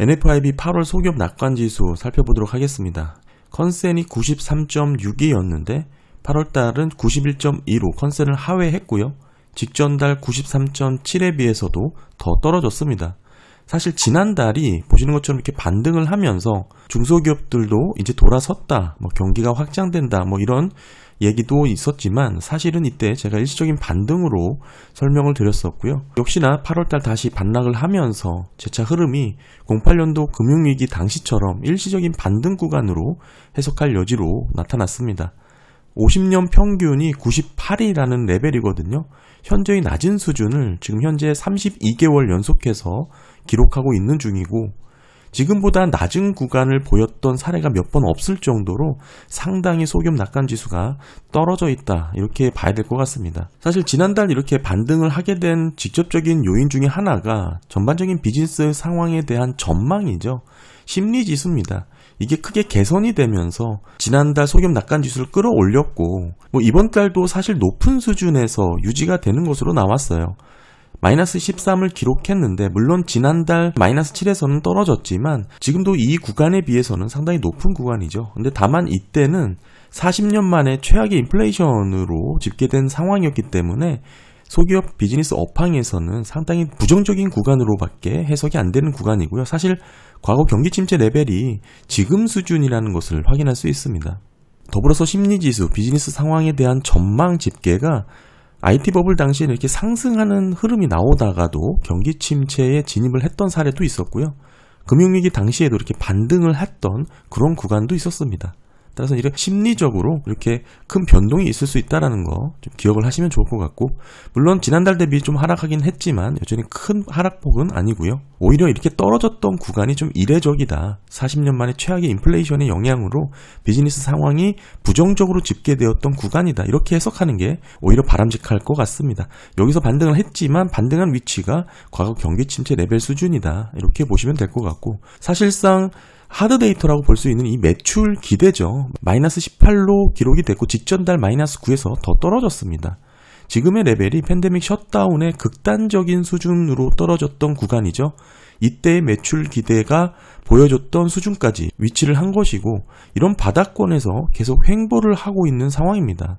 NFIB 8월 소기업 낙관지수 살펴보도록 하겠습니다. 컨센이 93.62였는데 8월달은 91.2로 컨센을 하회했고요. 직전달 93.7에 비해서도 더 떨어졌습니다. 사실 지난달이 보시는 것처럼 이렇게 반등을 하면서 중소기업들도 이제 돌아섰다, 경기가 확장된다, 이런 얘기도 있었지만 사실은 이때 제가 일시적인 반등으로 설명을 드렸었고요. 역시나 8월달 다시 반락을 하면서 재차 흐름이 08년도 금융위기 당시처럼 일시적인 반등 구간으로 해석할 여지로 나타났습니다. 50년 평균이 98이라는 레벨이거든요. 현저히 낮은 수준을 지금 현재 32개월 연속해서 기록하고 있는 중이고, 지금보다 낮은 구간을 보였던 사례가 몇 번 없을 정도로 상당히 소기업 낙관지수가 떨어져 있다, 이렇게 봐야 될 것 같습니다. 사실 지난달 이렇게 반등을 하게 된 직접적인 요인 중에 하나가 전반적인 비즈니스 상황에 대한 전망이죠. 심리지수입니다. 이게 크게 개선이 되면서 지난달 소기업 낙관지수를 끌어올렸고, 이번 달도 사실 높은 수준에서 유지가 되는 것으로 나왔어요. 마이너스 13을 기록했는데, 물론 지난달 마이너스 7에서는 떨어졌지만 지금도 이 구간에 비해서는 상당히 높은 구간이죠. 근데 다만 이때는 40년 만에 최악의 인플레이션으로 집계된 상황이었기 때문에 소기업 비즈니스 업황에서는 상당히 부정적인 구간으로밖에 해석이 안 되는 구간이고요. 사실 과거 경기 침체 레벨이 지금 수준이라는 것을 확인할 수 있습니다. 더불어서 심리지수, 비즈니스 상황에 대한 전망 집계가 IT 버블 당시에는 이렇게 상승하는 흐름이 나오다가도 경기 침체에 진입을 했던 사례도 있었고요. 금융위기 당시에도 이렇게 반등을 했던 그런 구간도 있었습니다. 따라서 이렇게 심리적으로 이렇게 큰 변동이 있을 수 있다는 거 좀 기억을 하시면 좋을 것 같고, 물론 지난달 대비 좀 하락하긴 했지만 여전히 큰 하락폭은 아니고요. 오히려 이렇게 떨어졌던 구간이 좀 이례적이다. 40년 만에 최악의 인플레이션의 영향으로 비즈니스 상황이 부정적으로 집계되었던 구간이다, 이렇게 해석하는 게 오히려 바람직할 것 같습니다. 여기서 반등을 했지만 반등한 위치가 과거 경기 침체 레벨 수준이다, 이렇게 보시면 될 것 같고, 사실상 하드 데이터라고 볼 수 있는 이 매출 기대죠. 마이너스 18로 기록이 됐고 직전달 마이너스 9에서 더 떨어졌습니다. 지금의 레벨이 팬데믹 셧다운의 극단적인 수준으로 떨어졌던 구간이죠. 이때의 매출 기대가 보여줬던 수준까지 위치를 한 것이고, 이런 바닥권에서 계속 횡보를 하고 있는 상황입니다.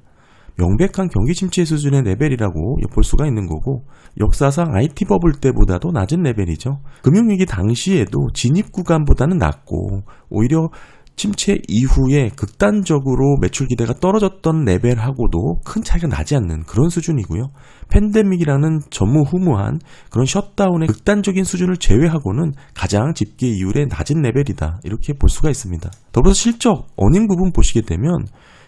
명백한 경기 침체 수준의 레벨이라고 엿볼 수가 있는 거고, 역사상 IT 버블 때보다도 낮은 레벨이죠. 금융위기 당시에도 진입 구간보다는 낮고, 오히려 침체 이후에 극단적으로 매출 기대가 떨어졌던 레벨하고도 큰 차이가 나지 않는 그런 수준이고요. 팬데믹이라는 전무후무한 그런 셧다운의 극단적인 수준을 제외하고는 가장 집계 이율의 낮은 레벨이다, 이렇게 볼 수가 있습니다. 더불어서 실적, 어닝 부분 보시게 되면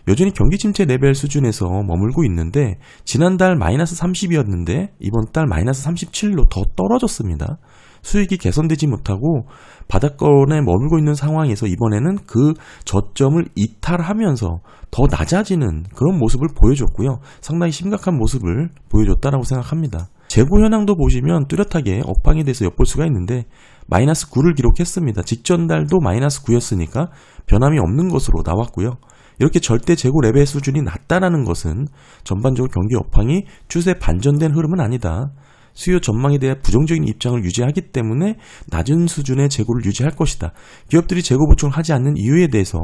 여전히 경기 침체 레벨 수준에서 머물고 있는데, 지난달 마이너스 30이었는데 이번 달 마이너스 37로 더 떨어졌습니다. 수익이 개선되지 못하고 바닥권에 머물고 있는 상황에서 이번에는 그 저점을 이탈하면서 더 낮아지는 그런 모습을 보여줬고요. 상당히 심각한 모습을 보여줬다라고 생각합니다. 재고 현황도 보시면 뚜렷하게 업황에 대해서 엿볼 수가 있는데, 마이너스 9를 기록했습니다. 직전달도 마이너스 9였으니까 변함이 없는 것으로 나왔고요. 이렇게 절대 재고 레벨 수준이 낮다라는 것은 전반적으로 경기 업황이 추세 반전된 흐름은 아니다. 수요 전망에 대한 부정적인 입장을 유지하기 때문에 낮은 수준의 재고를 유지할 것이다. 기업들이 재고 보충을 하지 않는 이유에 대해서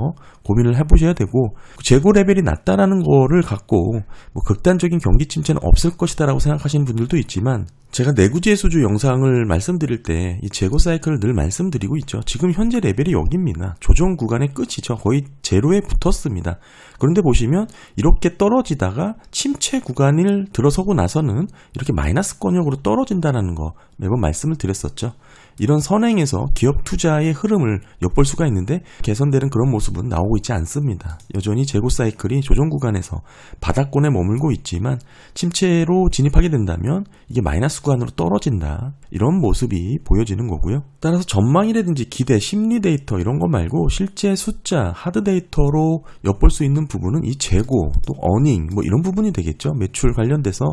고민을 해보셔야 되고, 재고 레벨이 낮다라는 거를 갖고 극단적인 경기 침체는 없을 것이다 라고 생각하시는 분들도 있지만, 제가 내구재수주 영상을 말씀드릴 때 이 재고 사이클을 늘 말씀드리고 있죠. 지금 현재 레벨이 여기입니다. 조정 구간의 끝이죠. 거의 제로에 붙었습니다. 그런데 보시면 이렇게 떨어지다가 침체 구간을 들어서고 나서는 이렇게 마이너스권역으로 떨어진다는 거 매번 말씀을 드렸었죠. 이런 선행에서 기업 투자의 흐름을 엿볼 수가 있는데 개선되는 그런 모습은 나오고 있지 않습니다. 여전히 재고 사이클이 조정 구간에서 바닥권에 머물고 있지만 침체로 진입하게 된다면 이게 마이너스 구간으로 떨어진다, 이런 모습이 보여지는 거고요. 따라서 전망이라든지 기대, 심리 데이터 이런 거 말고 실제 숫자, 하드 데이터로 엿볼 수 있는 부분은 이 재고, 또 어닝 이런 부분이 되겠죠. 매출 관련돼서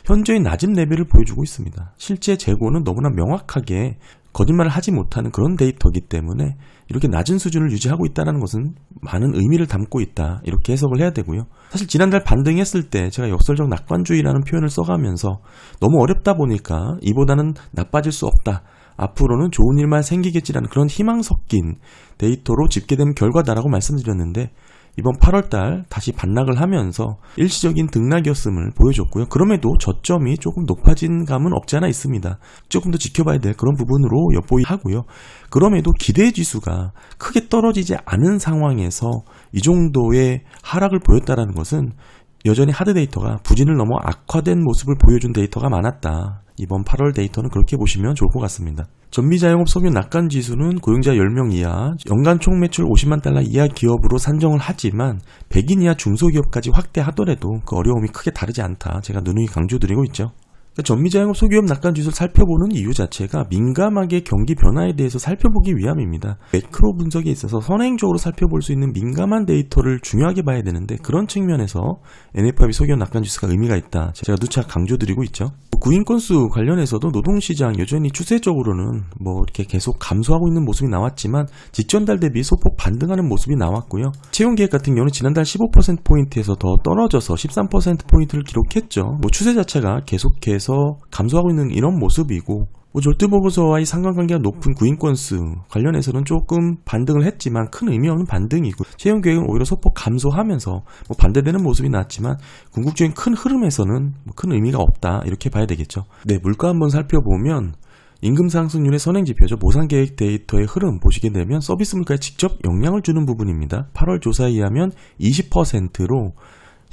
현저히 낮은 레벨을 보여주고 있습니다. 실제 재고는 너무나 명확하게 거짓말을 하지 못하는 그런 데이터이기 때문에 이렇게 낮은 수준을 유지하고 있다는 것은 많은 의미를 담고 있다, 이렇게 해석을 해야 되고요. 사실 지난달 반등했을 때 제가 역설적 낙관주의라는 표현을 써가면서 너무 어렵다 보니까 이보다는 나빠질 수 없다, 앞으로는 좋은 일만 생기겠지라는 그런 희망 섞인 데이터로 집계된 결과다라고 말씀드렸는데 이번 8월달 다시 반락을 하면서 일시적인 등락이었음을 보여줬고요. 그럼에도 저점이 조금 높아진 감은 없지 않아 있습니다. 조금 더 지켜봐야 될 그런 부분으로 엿보이하고요. 그럼에도 기대지수가 크게 떨어지지 않은 상황에서 이 정도의 하락을 보였다는 것은 여전히 하드 데이터가 부진을 넘어 악화된 모습을 보여준 데이터가 많았다. 이번 8월 데이터는 그렇게 보시면 좋을 것 같습니다. 전미자영업 석유 낙관 지수는 고용자 10명 이하, 연간 총 매출 50만 달러 이하 기업으로 산정을 하지만 100인 이하 중소기업까지 확대하더라도 그 어려움이 크게 다르지 않다. 제가 누누이 강조드리고 있죠. 전미자영업 소기업 낙관 지수를 살펴보는 이유 자체가 민감하게 경기 변화에 대해서 살펴보기 위함입니다. 매크로 분석에 있어서 선행적으로 살펴볼 수 있는 민감한 데이터를 중요하게 봐야 되는데 그런 측면에서 NFIB 소기업 낙관 지수가 의미가 있다. 제가 누차 강조드리고 있죠. 구인 건수 관련해서도 노동시장 여전히 추세적으로는 이렇게 계속 감소하고 있는 모습이 나왔지만 직전달 대비 소폭 반등하는 모습이 나왔고요. 채용계획 같은 경우는 지난달 15%포인트에서 더 떨어져서 13%포인트를 기록했죠. 추세 자체가 계속해서 감소하고 있는 이런 모습이고 졸트보고서와의 상관관계가 높은 구인 건수 관련해서는 조금 반등을 했지만 큰 의미 없는 반등이고 채용계획은 오히려 소폭 감소하면서 반대되는 모습이 나왔지만 궁극적인 큰 흐름에서는 큰 의미가 없다 이렇게 봐야 되겠죠. 네, 물가 한번 살펴보면 임금 상승률의 선행지표죠. 보상계획 데이터의 흐름 보시게 되면 서비스 물가에 직접 영향을 주는 부분입니다. 8월 조사에 의하면 20%로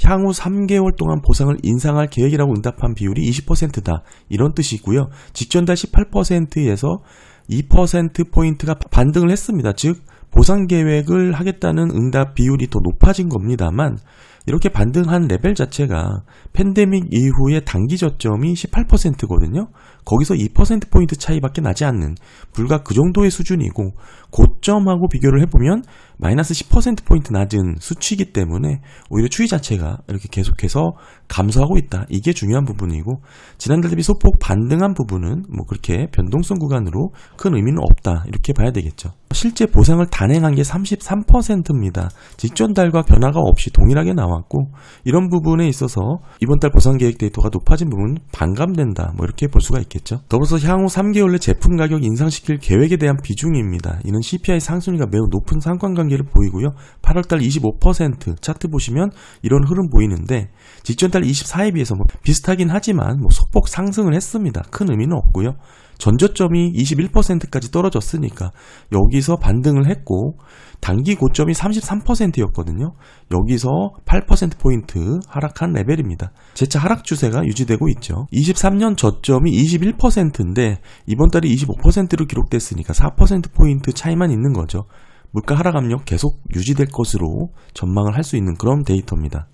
향후 3개월 동안 보상을 인상할 계획이라고 응답한 비율이 20%다. 이런 뜻이고요. 직전달 18%에서 2%포인트가 반등을 했습니다. 즉 보상 계획을 하겠다는 응답 비율이 더 높아진 겁니다만 이렇게 반등한 레벨 자체가 팬데믹 이후의 단기 저점이 18%거든요. 거기서 2%포인트 차이밖에 나지 않는 불과 그 정도의 수준이고 고점하고 비교를 해보면 마이너스 10%포인트 낮은 수치이기 때문에 오히려 추이 자체가 이렇게 계속해서 감소하고 있다. 이게 중요한 부분이고 지난달 대비 소폭 반등한 부분은 그렇게 변동성 구간으로 큰 의미는 없다. 이렇게 봐야 되겠죠. 실제 보상을 단행한 게 33%입니다. 직전 달과 변화가 없이 동일하게 나왔고 이런 부분에 있어서 이번 달 보상 계획 데이터가 높아진 부분은 반감된다. 이렇게 볼 수가 있겠죠. 더불어서 향후 3개월 내 제품 가격 인상시킬 계획에 대한 비중입니다. 이는 CPI 상승률과 매우 높은 상관관계를 보이고요. 8월달 25% 차트 보시면 이런 흐름 보이는데 직전달 24에 비해서 비슷하긴 하지만 소폭 상승을 했습니다. 큰 의미는 없고요. 전저점이 21%까지 떨어졌으니까 여기서 반등을 했고 단기 고점이 33%였거든요. 여기서 8%포인트 하락한 레벨입니다. 재차 하락 추세가 유지되고 있죠. 23년 저점이 21%인데 이번 달에 25%로 기록됐으니까 4%포인트 차이만 있는 거죠. 물가 하락 압력 계속 유지될 것으로 전망을 할 수 있는 그런 데이터입니다.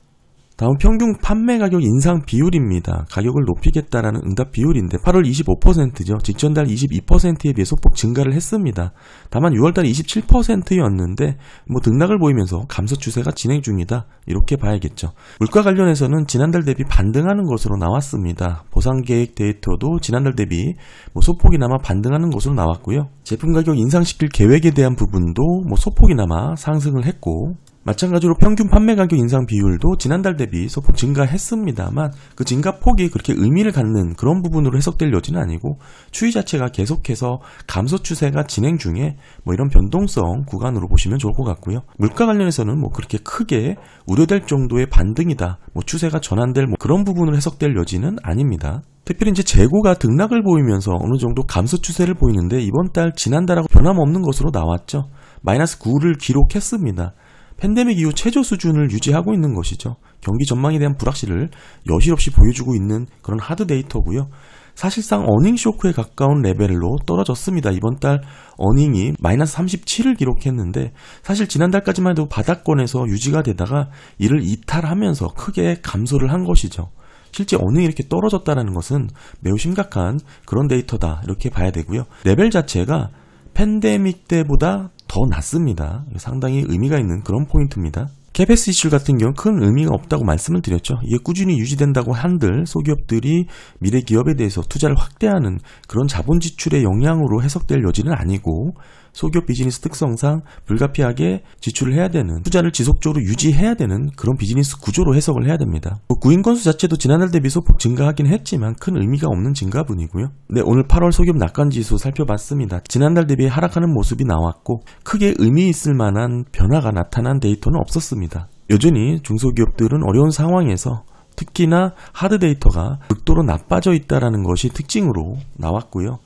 다음 평균 판매 가격 인상 비율입니다. 가격을 높이겠다라는 응답 비율인데 8월 25%죠. 직전달 22%에 비해 소폭 증가를 했습니다. 다만 6월달 27%였는데 등락을 보이면서 감소 추세가 진행 중이다. 이렇게 봐야겠죠. 물가 관련해서는 지난달 대비 반등하는 것으로 나왔습니다. 보상계획 데이터도 지난달 대비 소폭이나마 반등하는 것으로 나왔고요. 제품 가격 인상시킬 계획에 대한 부분도 소폭이나마 상승을 했고 마찬가지로 평균 판매 가격 인상 비율도 지난달 대비 소폭 증가했습니다만 그 증가폭이 그렇게 의미를 갖는 그런 부분으로 해석될 여지는 아니고 추이 자체가 계속해서 감소 추세가 진행 중에 이런 변동성 구간으로 보시면 좋을 것 같고요. 물가 관련해서는 그렇게 크게 우려될 정도의 반등이다. 추세가 전환될 그런 부분으로 해석될 여지는 아닙니다. 특별히 재고가 등락을 보이면서 어느 정도 감소 추세를 보이는데 이번 달 지난달하고 변함없는 것으로 나왔죠. 마이너스 9를 기록했습니다. 팬데믹 이후 최저 수준을 유지하고 있는 것이죠. 경기 전망에 대한 불확실을 여실없이 보여주고 있는 그런 하드 데이터고요. 사실상 어닝 쇼크에 가까운 레벨로 떨어졌습니다. 이번 달 어닝이 마이너스 37을 기록했는데 사실 지난달까지만 해도 바닥권에서 유지가 되다가 이를 이탈하면서 크게 감소를 한 것이죠. 실제 어닝이 이렇게 떨어졌다는 것은 매우 심각한 그런 데이터다 이렇게 봐야 되고요. 레벨 자체가 팬데믹 때보다 더 낮습니다. 상당히 의미가 있는 그런 포인트입니다. 캐페스 이슈 같은 경우는 큰 의미가 없다고 말씀을 드렸죠. 이게 꾸준히 유지된다고 한들 소기업들이 미래 기업에 대해서 투자를 확대하는 그런 자본 지출의 영향으로 해석될 여지는 아니고, 소기업 비즈니스 특성상 불가피하게 지출을 해야 되는, 투자를 지속적으로 유지해야 되는 그런 비즈니스 구조로 해석을 해야 됩니다. 구인 건수 자체도 지난달 대비 소폭 증가하긴 했지만 큰 의미가 없는 증가분이고요. 네, 오늘 8월 소기업 낙관지수 살펴봤습니다. 지난달 대비 하락하는 모습이 나왔고 크게 의미 있을 만한 변화가 나타난 데이터는 없었습니다. 여전히 중소기업들은 어려운 상황에서 특히나 하드 데이터가 극도로 나빠져 있다는 것이 특징으로 나왔고요.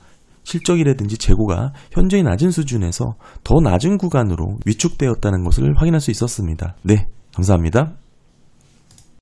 실적이라든지 재고가 현저히 낮은 수준에서 더 낮은 구간으로 위축되었다는 것을 확인할 수 있었습니다. 네, 감사합니다.